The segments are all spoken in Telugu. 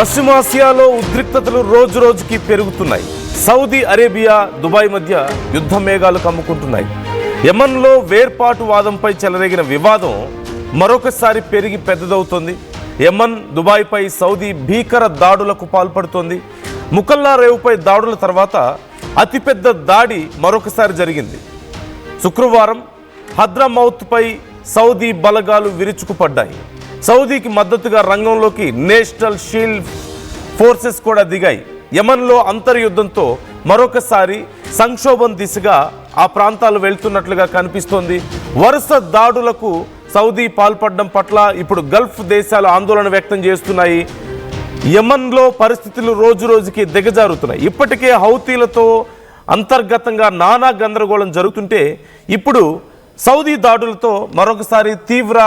పశ్చిమాసియాలో ఉద్రిక్తతలు రోజు రోజుకి పెరుగుతున్నాయి. సౌదీ అరేబియా, దుబాయ్ మధ్య యుద్ధ మేఘాలు కమ్ముకుంటున్నాయి. యెమన్లో వేర్పాటు వాదంపై చెలరేగిన వివాదం మరొకసారి పెరిగి పెద్దదవుతోంది. యెమన్, దుబాయ్పై సౌదీ భీకర దాడులకు పాల్పడుతోంది. ముకల్లా రేవుపై దాడుల తర్వాత అతిపెద్ద దాడి మరొకసారి జరిగింది. శుక్రవారం హద్రమౌత్పై సౌదీ బలగాలు విరుచుకుపడ్డాయి. సౌదీకి మద్దతుగా రంగంలోకి నేషనల్ షీల్డ్ ఫోర్సెస్ కూడా దిగాయి. యెమన్లో అంతర్యుద్ధంతో మరొకసారి సంక్షోభం దిశగా ఆ ప్రాంతాలు వెళ్తున్నట్లుగా కనిపిస్తోంది. వరుస దాడులకు సౌదీ పాల్పడడం పట్ల ఇప్పుడు గల్ఫ్ దేశాలు ఆందోళన వ్యక్తం చేస్తున్నాయి. యెమన్లో పరిస్థితులు రోజు రోజుకి దిగజారుతున్నాయి. ఇప్పటికే హౌతీలతో అంతర్గతంగా నానా గందరగోళం జరుగుతుంటే ఇప్పుడు సౌదీ దాడులతో మరొకసారి తీవ్ర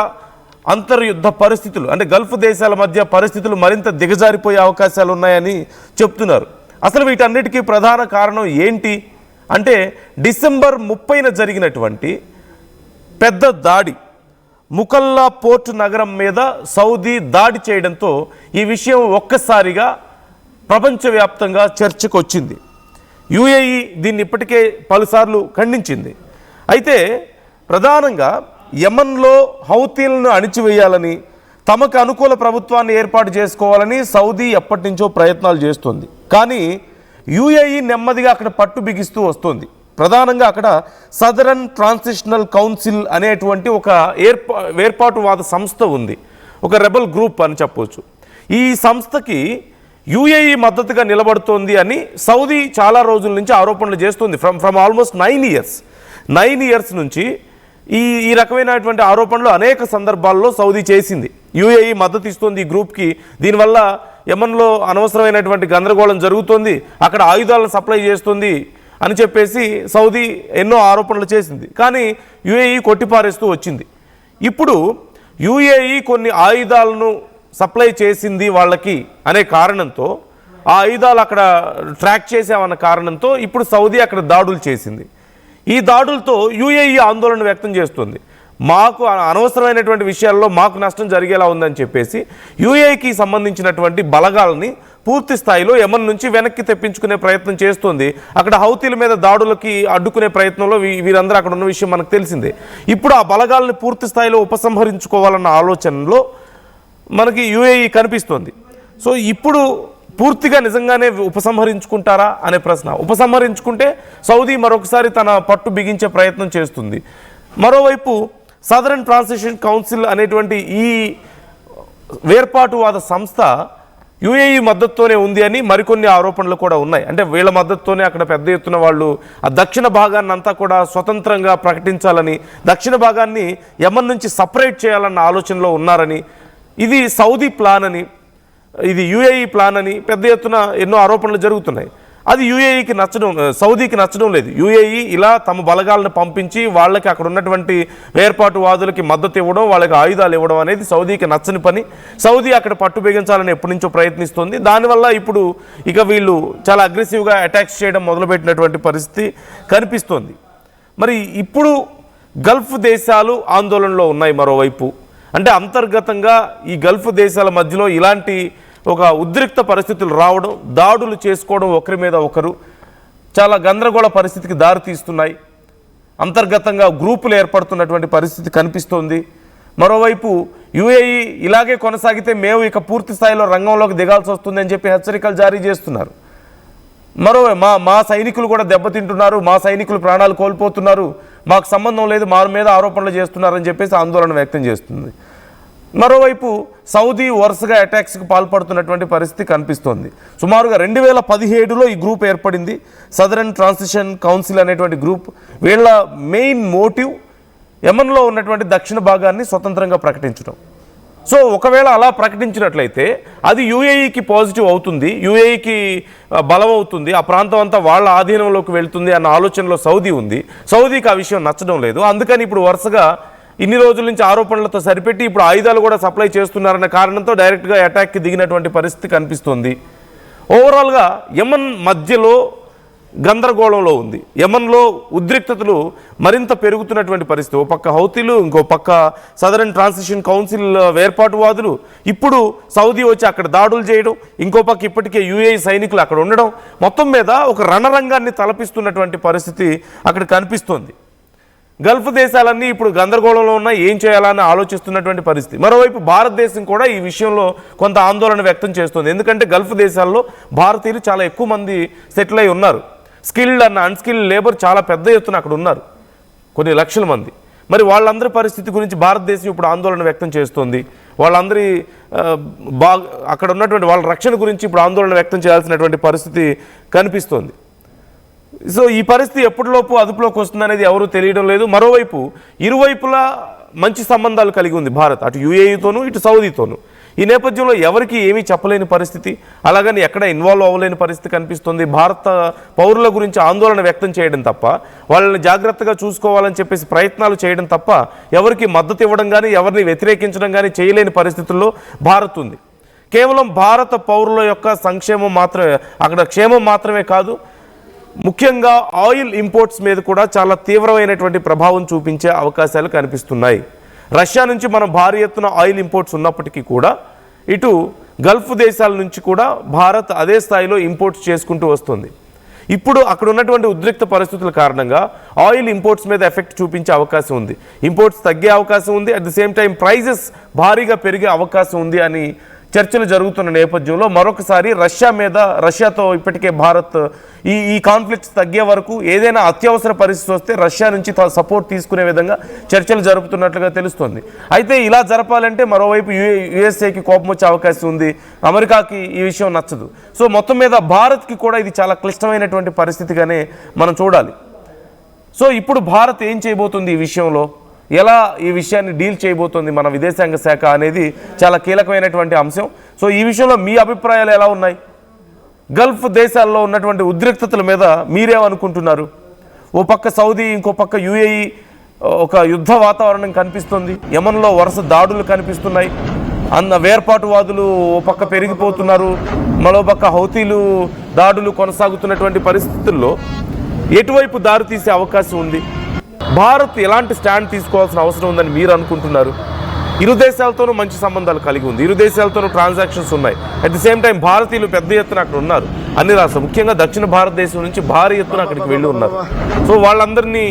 అంతర్యుద్ధ పరిస్థితులు, అంటే గల్ఫ్ దేశాల మధ్య పరిస్థితులు మరింత దిగజారిపోయే అవకాశాలు ఉన్నాయని చెప్తున్నారు. అసలు వీటన్నిటికీ ప్రధాన కారణం ఏంటి అంటే డిసెంబర్ 30న జరిగినటువంటి పెద్ద దాడి, ముకల్లా పోర్ట్ నగరం మీద సౌదీ దాడి చేయడంతో ఈ విషయం ఒక్కసారిగా ప్రపంచవ్యాప్తంగా చర్చకు వచ్చింది. యుఏఈ దీన్ని ఇప్పటికే పలుసార్లు ఖండించింది. అయితే ప్రధానంగా యెమన్లో హౌతీలను అణిచివేయాలని, తమకు అనుకూల ప్రభుత్వాన్ని ఏర్పాటు చేసుకోవాలని సౌదీ ఎప్పటి నుంచో ప్రయత్నాలు చేస్తుంది. కానీ యుఏఈ నెమ్మదిగా అక్కడ పట్టు బిగిస్తూ వస్తుంది. ప్రధానంగా అక్కడ సదరన్ ట్రాన్సిషనల్ కౌన్సిల్ అనేటువంటి ఒక వేర్పాటువాద సంస్థ ఉంది, ఒక రెబల్ గ్రూప్ అని చెప్పవచ్చు. ఈ సంస్థకి యుఏఈ మద్దతుగా నిలబడుతోంది అని సౌదీ చాలా రోజుల నుంచి ఆరోపణలు చేస్తుంది. ఫ్రమ్ ఆల్మోస్ట్ 9 ఇయర్స్ నుంచి ఈ రకమైనటువంటి ఆరోపణలు అనేక సందర్భాల్లో సౌదీ చేసింది. యుఏఈ మద్దతు ఇస్తుంది ఈ గ్రూప్కి, దీనివల్ల యెమన్లో అనవసరమైనటువంటి గందరగోళం జరుగుతోంది, అక్కడ ఆయుధాలను సప్లై చేస్తుంది అని చెప్పేసి సౌదీ ఎన్నో ఆరోపణలు చేసింది. కానీ యుఏఈ కొట్టిపారేస్తూ వచ్చింది. ఇప్పుడు యుఏఈ కొన్ని ఆయుధాలను సప్లై చేసింది వాళ్ళకి అనే కారణంతో, ఆ ఆయుధాలు అక్కడ ట్రాక్ చేసామన్న కారణంతో ఇప్పుడు సౌదీ అక్కడ దాడులు చేసింది. ఈ దాడులతో యుఏఈ ఆందోళన వ్యక్తం చేస్తుంది. మాకు అనవసరమైనటువంటి విషయాల్లో మాకు నష్టం జరిగేలా ఉందని చెప్పేసి యుఏఈకి సంబంధించినటువంటి బలగాలని పూర్తి స్థాయిలో యెమన్ నుంచి వెనక్కి తెప్పించుకునే ప్రయత్నం చేస్తుంది. అక్కడ హౌతీల మీద దాడులకి అడ్డుకునే ప్రయత్నంలో వీరందరూ అక్కడ ఉన్న విషయం మనకు తెలిసిందే. ఇప్పుడు ఆ బలగాలని పూర్తి స్థాయిలో ఉపసంహరించుకోవాలన్న ఆలోచనలో మనకి యుఏఈ కనిపిస్తుంది. సో ఇప్పుడు పూర్తిగా నిజంగానే ఉపసంహరించుకుంటారా అనే ప్రశ్న. ఉపసంహరించుకుంటే సౌదీ మరొకసారి తన పట్టు బిగించే ప్రయత్నం చేస్తుంది. మరోవైపు సదరన్ ట్రాన్సిషన్ కౌన్సిల్ అనేటువంటి ఈ వేర్పాటువాద సంస్థ యుఏఈ మద్దతుతోనే ఉంది అని మరికొన్ని ఆరోపణలు కూడా ఉన్నాయి. అంటే వీళ్ళ మద్దతుతోనే అక్కడ పెద్ద ఎత్తున వాళ్ళు ఆ దక్షిణ భాగాన్ని అంతా కూడా స్వతంత్రంగా ప్రకటించాలని, దక్షిణ భాగాన్ని యెమన్ నుంచి సపరేట్ చేయాలన్న ఆలోచనలో ఉన్నారని, ఇది సౌదీ ప్లాన్ అని, ఇది యుఏఈ ప్లాన్ అని పెద్ద ఎత్తున ఎన్నో ఆరోపణలు జరుగుతున్నాయి. అది సౌదీకి నచ్చడం లేదు. యుఏఈ ఇలా తమ బలగాలను పంపించి వాళ్ళకి అక్కడ ఉన్నటువంటి వేర్పాటువాదులకి మద్దతు ఇవ్వడం, వాళ్ళకి ఆయుధాలు ఇవ్వడం అనేది సౌదీకి నచ్చని పని. సౌదీ అక్కడ పట్టు బిగించాలని ఎప్పటి నుంచో ప్రయత్నిస్తుంది. దానివల్ల ఇప్పుడు ఇక వీళ్ళు చాలా అగ్రెసివ్గా అటాక్స్ చేయడం మొదలుపెట్టినటువంటి పరిస్థితి కనిపిస్తోంది. మరి ఇప్పుడు గల్ఫ్ దేశాలు ఆందోళనలో ఉన్నాయి. మరోవైపు అంటే అంతర్గతంగా ఈ గల్ఫ్ దేశాల మధ్యలో ఇలాంటి ఒక ఉద్రిక్త పరిస్థితులు రావడం, దాడులు చేసుకోవడం, ఒకరి మీద ఒకరు చాలా గందరగోళ పరిస్థితికి దారితీస్తున్నాయి. అంతర్గతంగా గ్రూపులు ఏర్పడుతున్నటువంటి పరిస్థితి కనిపిస్తోంది. మరోవైపు యుఏఈ ఇలాగే కొనసాగితే మేము ఇక పూర్తి స్థాయిలో రంగంలోకి దిగాల్సి వస్తుంది అని చెప్పి హెచ్చరికలు జారీ చేస్తున్నారు. మా సైనికులు కూడా దెబ్బతింటున్నారు, మా సైనికులు ప్రాణాలు కోల్పోతున్నారు, మాకు సంబంధం లేదు, మా మీద ఆరోపణలు చేస్తున్నారని చెప్పేసి ఆందోళన వ్యక్తం చేస్తుంది. మరోవైపు సౌదీ వరుసగా అటాక్స్కి పాల్పడుతున్నటువంటి పరిస్థితి కనిపిస్తోంది. సుమారుగా 2017లో ఈ గ్రూప్ ఏర్పడింది, సదరన్ ట్రాన్సిషన్ కౌన్సిల్ అనేటువంటి గ్రూప్. వీళ్ళ మెయిన్ మోటివ్ యెమన్లో ఉన్నటువంటి దక్షిణ భాగాన్ని స్వతంత్రంగా ప్రకటించడం. సో ఒకవేళ అలా ప్రకటించినట్లయితే అది యుఏఈకి పాజిటివ్ అవుతుంది, యుఏఈకి బలం అవుతుంది, ఆ ప్రాంతం అంతా వాళ్ళ ఆధీనంలోకి వెళ్తుంది అన్న ఆలోచనలో సౌదీ ఉంది. సౌదీకి ఆ విషయం నచ్చడం లేదు. అందుకని ఇప్పుడు వరుసగా ఇన్ని రోజుల నుంచి ఆరోపణలతో సరిపెట్టి ఇప్పుడు ఆయుధాలు కూడా సప్లై చేస్తున్నారన్న కారణంతో డైరెక్ట్గా అటాక్కి దిగినటువంటి పరిస్థితి కనిపిస్తుంది. ఓవరాల్గా యెమన్ మధ్యలో గందరగోళంలో ఉంది. యమన్లో ఉద్రిక్తతలు మరింత పెరుగుతున్నటువంటి పరిస్థితి. ఓ పక్క హౌతీలు, ఇంకో పక్క సదరన్ ట్రాన్సిషన్ కౌన్సిల్ వేర్పాటువాదులు, ఇప్పుడు సౌదీ వచ్చి అక్కడ దాడులు చేయడం, ఇంకో పక్క ఇప్పటికే యుఏఈ సైనికులు అక్కడ ఉండడం, మొత్తం మీద ఒక రణరంగాన్ని తలపిస్తున్నటువంటి పరిస్థితి అక్కడ కనిపిస్తోంది. గల్ఫ్ దేశాలన్నీ ఇప్పుడు గందరగోళంలో ఉన్నాయి, ఏం చేయాలని ఆలోచిస్తున్నటువంటి పరిస్థితి. మరోవైపు భారతదేశం కూడా ఈ విషయంలో కొంత ఆందోళన వ్యక్తం చేస్తుంది. ఎందుకంటే గల్ఫ్ దేశాల్లో భారతీయులు చాలా ఎక్కువ మంది సెటిల్ అయి ఉన్నారు. స్కిల్డ్ అన్న అన్స్కిల్డ్ లేబర్ చాలా పెద్ద ఎత్తున అక్కడ ఉన్నారు, కొన్ని లక్షల మంది. మరి వాళ్ళందరి పరిస్థితి గురించి భారతదేశం ఇప్పుడు ఆందోళన వ్యక్తం చేస్తుంది. వాళ్ళందరి అక్కడ ఉన్నటువంటి వాళ్ళ రక్షణ గురించి ఇప్పుడు ఆందోళన వ్యక్తం చేయాల్సినటువంటి పరిస్థితి కనిపిస్తోంది. సో ఈ పరిస్థితి ఎప్పటిలోపు అదుపులోకి వస్తుందనేది ఎవరూ తెలియడం లేదు. మరోవైపు ఇరువైపులా మంచి సంబంధాలు కలిగి ఉంది భారత్, అటు యుఏఈతోనూ ఇటు సౌదీతోనూ. ఈ నేపథ్యంలో ఎవరికి ఏమీ చెప్పలేని పరిస్థితి, అలాగని ఎక్కడ ఇన్వాల్వ్ అవ్వలేని పరిస్థితి కనిపిస్తుంది. భారత పౌరుల గురించి ఆందోళన వ్యక్తం చేయడం తప్ప, వాళ్ళని జాగ్రత్తగా చూసుకోవాలని చెప్పేసి ప్రయత్నాలు చేయడం తప్ప ఎవరికి మద్దతు ఇవ్వడం కానీ ఎవరిని వ్యతిరేకించడం కానీ చేయలేని పరిస్థితుల్లో భారత్ ఉంది. కేవలం భారత పౌరుల యొక్క సంక్షేమం మాత్రమే, అక్కడ క్షేమం మాత్రమే కాదు, ముఖ్యంగా ఆయిల్ ఇంపోర్ట్స్ మీద కూడా చాలా తీవ్రమైనటువంటి ప్రభావం చూపించే అవకాశాలు కనిపిస్తున్నాయి. రష్యా నుంచి మనం భారీ ఎత్తున ఆయిల్ ఇంపోర్ట్స్ ఉన్నప్పటికీ కూడా ఇటు గల్ఫ్ దేశాల నుంచి కూడా భారత్ అదే స్థాయిలో ఇంపోర్ట్స్ చేసుకుంటూ వస్తుంది. ఇప్పుడు అక్కడ ఉన్నటువంటి ఉద్రిక్త పరిస్థితుల కారణంగా ఆయిల్ ఇంపోర్ట్స్ మీద ఎఫెక్ట్ చూపించే అవకాశం ఉంది. ఇంపోర్ట్స్ తగ్గే అవకాశం ఉంది, at the same time prices భారీగా పెరిగే అవకాశం ఉంది అని చర్చలు జరుగుతున్న నేపథ్యంలో మరొకసారి రష్యాతో ఇప్పటికే భారత్ ఈ కాన్ఫ్లిక్ట్స్ తగ్గే వరకు ఏదైనా అత్యవసర పరిస్థితి వస్తే రష్యా నుంచి సపోర్ట్ తీసుకునే విధంగా చర్చలు జరుపుతున్నట్లుగా తెలుస్తోంది. అయితే ఇలా జరపాలంటే మరోవైపు యుఎస్ఏకి కోపం వచ్చే అవకాశం ఉంది, అమెరికాకి ఈ విషయం నచ్చదు. సో మొత్తం మీద భారత్కి కూడా ఇది చాలా క్లిష్టమైనటువంటి పరిస్థితిగానే మనం చూడాలి. సో ఇప్పుడు భారత్ ఏం చేయబోతుంది, ఈ విషయంలో ఎలా ఈ విషయాన్ని డీల్ చేయబోతోంది మన విదేశాంగ శాఖ అనేది చాలా కీలకమైనటువంటి అంశం. సో ఈ విషయంలో మీ అభిప్రాయాలు ఎలా ఉన్నాయి? గల్ఫ్ దేశాల్లో ఉన్నటువంటి ఉద్రిక్తతల మీద మీరేమనుకుంటున్నారు? ఓ పక్క సౌదీ, ఇంకో పక్క యుఏఈ, ఒక యుద్ధ వాతావరణం కనిపిస్తుంది. యమన్లో వరుస దాడులు కనిపిస్తున్నాయి. వేర్పాటువాదులు ఓ పక్క పెరిగిపోతున్నారు, మరో పక్క హౌతీలు దాడులు కొనసాగుతున్నటువంటి పరిస్థితుల్లో ఎటువైపు దారి తీసే అవకాశం ఉంది? భారత్ ఎలాంటి స్టాండ్ తీసుకోవాల్సిన అవసరం ఉందని మీరు అనుకుంటున్నారు? ఇరు దేశాలతోనూ మంచి సంబంధాలు కలిగి ఉంది, ఇరు దేశాలతోనూ ట్రాన్సాక్షన్స్ ఉన్నాయి. అట్ ది సేమ్ టైం భారతీయులు పెద్ద ఎత్తున అక్కడ ఉన్నారు, అన్ని రాష్ట్రాలు, ముఖ్యంగా దక్షిణ భారతదేశం నుంచి భారీ ఎత్తున అక్కడికి వెళ్ళి ఉన్నారు. సో వాళ్ళందరినీ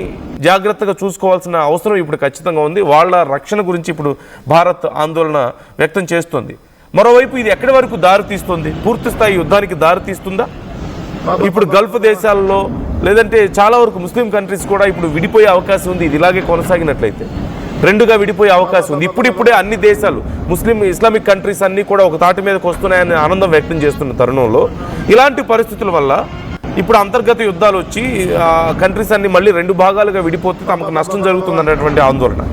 జాగ్రత్తగా చూసుకోవాల్సిన అవసరం ఇప్పుడు ఖచ్చితంగా ఉంది. వాళ్ళ రక్షణ గురించి ఇప్పుడు భారత్ ఆందోళన వ్యక్తం చేస్తుంది. మరోవైపు ఇది ఎక్కడి వరకు దారి తీస్తుంది? పూర్తి స్థాయి యుద్ధానికి దారి తీస్తుందా? ఇప్పుడు గల్ఫ్ దేశాల్లో లేదంటే చాలా వరకు ముస్లిం కంట్రీస్ కూడా ఇప్పుడు విడిపోయే అవకాశం ఉంది. ఇది ఇలాగే కొనసాగినట్లయితే రెండుగా విడిపోయే అవకాశం ఉంది. ఇప్పుడిప్పుడే అన్ని దేశాలు ఇస్లామిక్ కంట్రీస్ అన్నీ కూడా ఒక తాటి మీదకి వస్తున్నాయని ఆనందం వ్యక్తం చేస్తున్న తరుణంలో ఇలాంటి పరిస్థితుల వల్ల ఇప్పుడు అంతర్గత యుద్ధాలు వచ్చి కంట్రీస్ అన్ని మళ్ళీ రెండు భాగాలుగా విడిపోతే తమకు నష్టం జరుగుతుందన్నటువంటి ఆందోళన.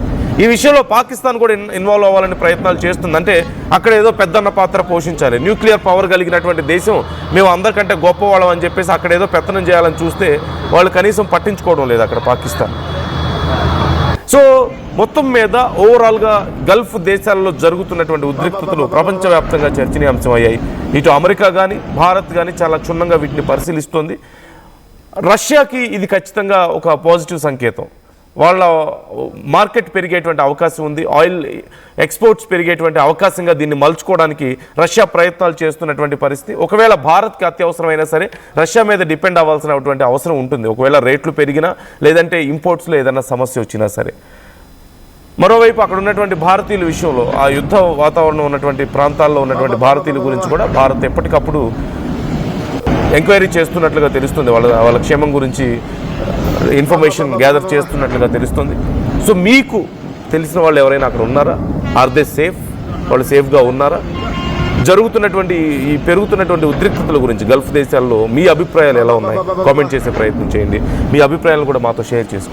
ఈ విషయంలో పాకిస్తాన్ కూడా ఇన్వాల్వ్ అవ్వాలని ప్రయత్నాలు చేస్తుంది. అంటే అక్కడ ఏదో పెద్దన్న పాత్ర పోషించాలి, న్యూక్లియర్ పవర్ కలిగినటువంటి దేశం, మేము అందరికంటే గొప్పవాళ్ళం అని చెప్పేసి అక్కడ ఏదో పెత్తనం చేయాలని చూస్తే వాళ్ళు కనీసం పట్టించుకోవడం లేదు అక్కడ పాకిస్తాన్. సో మొత్తం మీద ఓవరాల్గా గల్ఫ్ దేశాల్లో జరుగుతున్నటువంటి ఉద్రిక్తతలు ప్రపంచవ్యాప్తంగా చర్చనీయాంశం అయ్యాయి. ఇటు అమెరికా కానీ భారత్ కానీ చాలా క్షుణ్ణంగా వీటిని పరిశీలిస్తోంది. రష్యాకి ఇది ఖచ్చితంగా ఒక పాజిటివ్ సంకేతం. వాళ్ళ మార్కెట్ పెరిగేటువంటి అవకాశం ఉంది, ఆయిల్ ఎక్స్పోర్ట్స్ పెరిగేటువంటి అవకాశంగా దీన్ని మలుచుకోవడానికి రష్యా ప్రయత్నాలు చేస్తున్నటువంటి పరిస్థితి. ఒకవేళ భారత్కి అత్యవసరమైనా సరే రష్యా మీద డిపెండ్ అవ్వాల్సినటువంటి అవసరం ఉంటుంది, ఒకవేళ రేట్లు పెరిగినా లేదంటే ఇంపోర్ట్స్లో ఏదైనా సమస్య వచ్చినా సరే. మరోవైపు అక్కడ ఉన్నటువంటి భారతీయుల విషయంలో ఆ యుద్ధ వాతావరణం ఉన్నటువంటి ప్రాంతాల్లో ఉన్నటువంటి భారతీయుల గురించి కూడా భారత్ ఎప్పటికప్పుడు ఎంక్వైరీ చేస్తున్నట్లుగా తెలుస్తుంది. వాళ్ళ క్షేమం గురించి ఇన్ఫర్మేషన్ గ్యాదర్ చేస్తున్నట్లుగా తెలుస్తుంది. సో మీకు తెలిసిన వాళ్ళు ఎవరైనా అక్కడ ఉన్నారా? Are they safe? వాళ్ళు సేఫ్గా ఉన్నారా? జరుగుతున్నటువంటి ఈ పెరుగుతున్నటువంటి ఉద్రిక్తతల గురించి గల్ఫ్ దేశాల్లో మీ అభిప్రాయాలు ఎలా ఉన్నాయి? కామెంట్ చేసే ప్రయత్నం చేయండి. మీ అభిప్రాయాలను కూడా మాతో షేర్ చేసుకోండి.